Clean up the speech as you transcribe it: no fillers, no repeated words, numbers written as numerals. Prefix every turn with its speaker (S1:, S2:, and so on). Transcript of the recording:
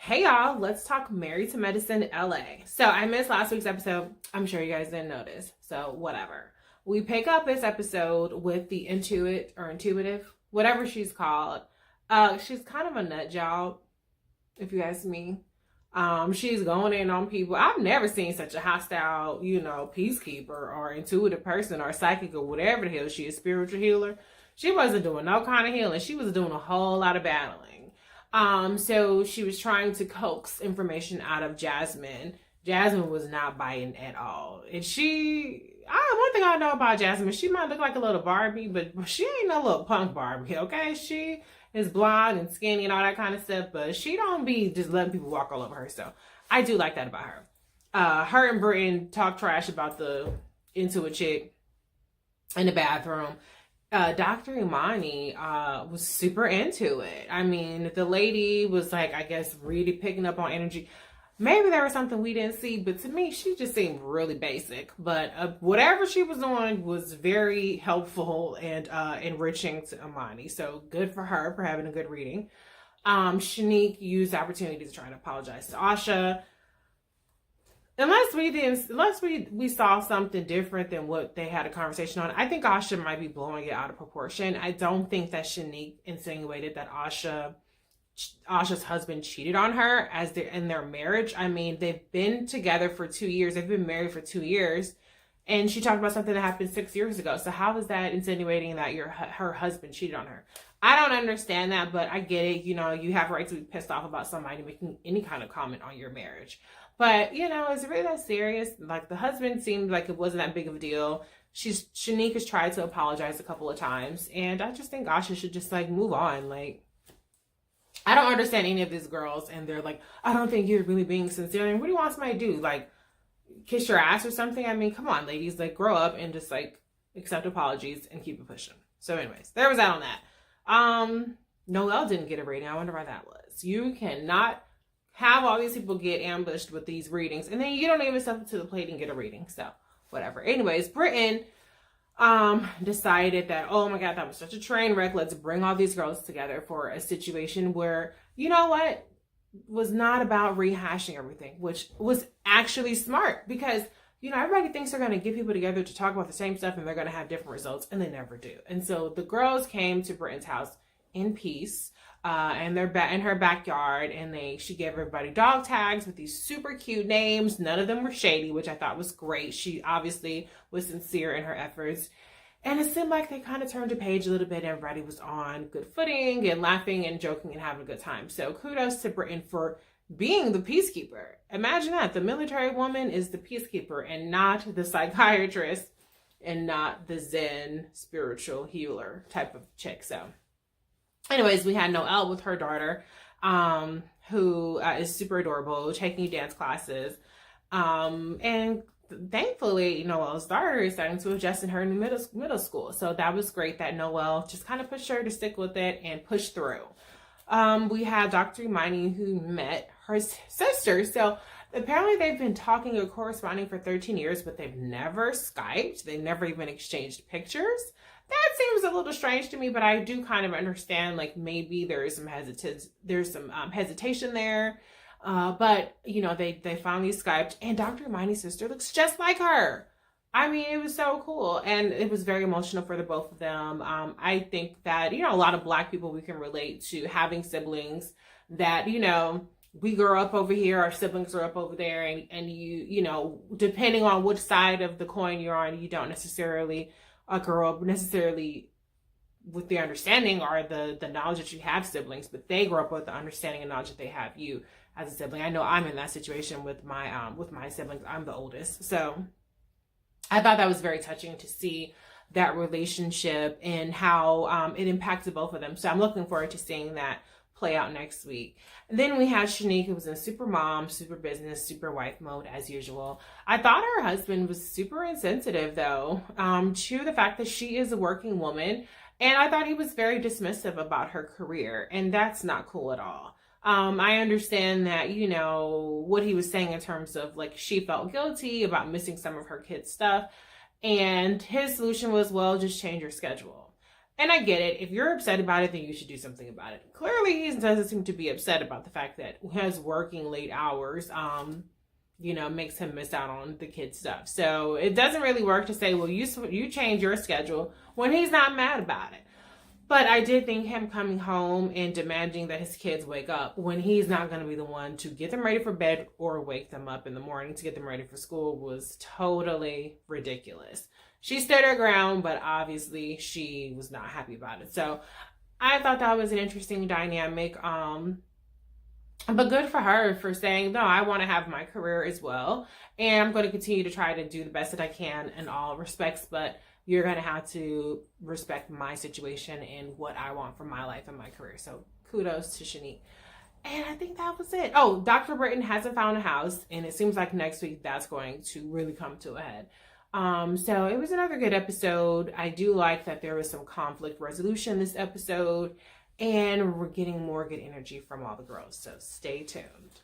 S1: Hey y'all, let's talk Married to Medicine LA. So I missed last week's episode. I'm sure you guys didn't notice. So whatever. We pick up this episode with the intuitive, whatever she's called. She's kind of a nut job, if you ask me. She's going in on people. I've never seen such a hostile, peacekeeper or intuitive person or psychic or whatever the hell she is, spiritual healer. She wasn't doing no kind of healing. She was doing a whole lot of battling. So she was trying to coax information out of Jasmine. Jasmine was not biting at all. And one thing I know about Jasmine, she might look like a little Barbie, but she ain't no little punk Barbie, okay? She is blonde and skinny and all that kind of stuff, but she don't be just letting people walk all over her. So I do like that about her. Her and Britain talk trash about the into a chick in the bathroom. Dr. Imani was super into it. I mean, the lady was like, I guess, really picking up on energy. Maybe there was something we didn't see, but to me, she just seemed really basic. But whatever she was doing was very helpful and enriching to Imani. So good for her for having a good reading. Shanique used the opportunity to try to apologize to Asha. Unless we saw something different than what they had a conversation on, I think Asha might be blowing it out of proportion. I don't think that Shanique insinuated that Asha's husband cheated on her as they're in their marriage. I mean, they've been together for 2 years. They've been married for 2 years. And she talked about something that happened 6 years ago. So how is that insinuating that her husband cheated on her? I don't understand that, but I get it. You have a right to be pissed off about somebody making any kind of comment on your marriage. But, is it really that serious? Like, the husband seemed like it wasn't that big of a deal. Shanique has tried to apologize a couple of times. And I just think Asha should just, move on. I don't understand any of these girls. And they're like, I don't think you're really being sincere. And what do you want somebody to do? Kiss your ass or something? I mean, come on, ladies. Grow up and just, accept apologies and keep it pushing. So, anyways, there was that on that. Noelle didn't get a rating. I wonder why that was. You cannot have all these people get ambushed with these readings, and then you don't even step up to the plate and get a reading. So, whatever. Anyways, Britain decided that, oh my God, that was such a train wreck. Let's bring all these girls together for a situation where, you know what, was not about rehashing everything, which was actually smart because, everybody thinks they're going to get people together to talk about the same stuff and they're going to have different results, and they never do. And so the girls came to Britain's house in peace. And they're in her backyard, and she gave everybody dog tags with these super cute names. None of them were shady, which I thought was great. She obviously was sincere in her efforts. And it seemed like they kind of turned a page a little bit. Everybody was on good footing and laughing and joking and having a good time. So kudos to Britain for being the peacekeeper. Imagine that. The military woman is the peacekeeper and not the psychiatrist and not the Zen spiritual healer type of chick. So anyways, we had Noelle with her daughter, who is super adorable, taking dance classes. And thankfully, Noelle's daughter is starting to adjust in her middle school. So that was great that Noelle just kind of pushed her to stick with it and push through. We had Dr. Imani, who met her sister. So apparently they've been talking or corresponding for 13 years, but they've never Skyped. They never even exchanged pictures. That seems a little strange to me, but I do kind of understand, maybe there is some hesitation there. But, they finally Skyped, and Dr. Imani's sister looks just like her. I mean, it was so cool, and it was very emotional for the both of them. I think that, a lot of Black people, we can relate to having siblings that, we grew up over here, our siblings grew up over there, and you, depending on which side of the coin you're on, you don't necessarily grow up necessarily with the understanding or the knowledge that you have siblings, but they grow up with the understanding and knowledge that they have you as a sibling. I know I'm in that situation with my siblings. I'm the oldest. So I thought that was very touching to see that relationship and how it impacted both of them. So I'm looking forward to seeing that play out next week. And then we had Shanique, who was in super mom, super business, super wife mode as usual. I thought her husband was super insensitive though, to the fact that she is a working woman. And I thought he was very dismissive about her career, and that's not cool at all. I understand that, what he was saying in terms of she felt guilty about missing some of her kids' stuff. And his solution was, well, just change your schedule. And I get it. If you're upset about it, then you should do something about it. Clearly, he doesn't seem to be upset about the fact that his working late hours, makes him miss out on the kids' stuff. So it doesn't really work to say, well, you change your schedule when he's not mad about it. But I did think him coming home and demanding that his kids wake up when he's not going to be the one to get them ready for bed or wake them up in the morning to get them ready for school was totally ridiculous. She stood her ground, but obviously she was not happy about it. So I thought that was an interesting dynamic. But good for her for saying, no, I want to have my career as well. And I'm going to continue to try to do the best that I can in all respects. But you're going to have to respect my situation and what I want for my life and my career. So kudos to Shanique. And I think that was it. Oh, Dr. Britton hasn't found a house. And it seems like next week that's going to really come to a head. So it was another good episode. I do like that there was some conflict resolution this episode, and we're getting more good energy from all the girls. So stay tuned.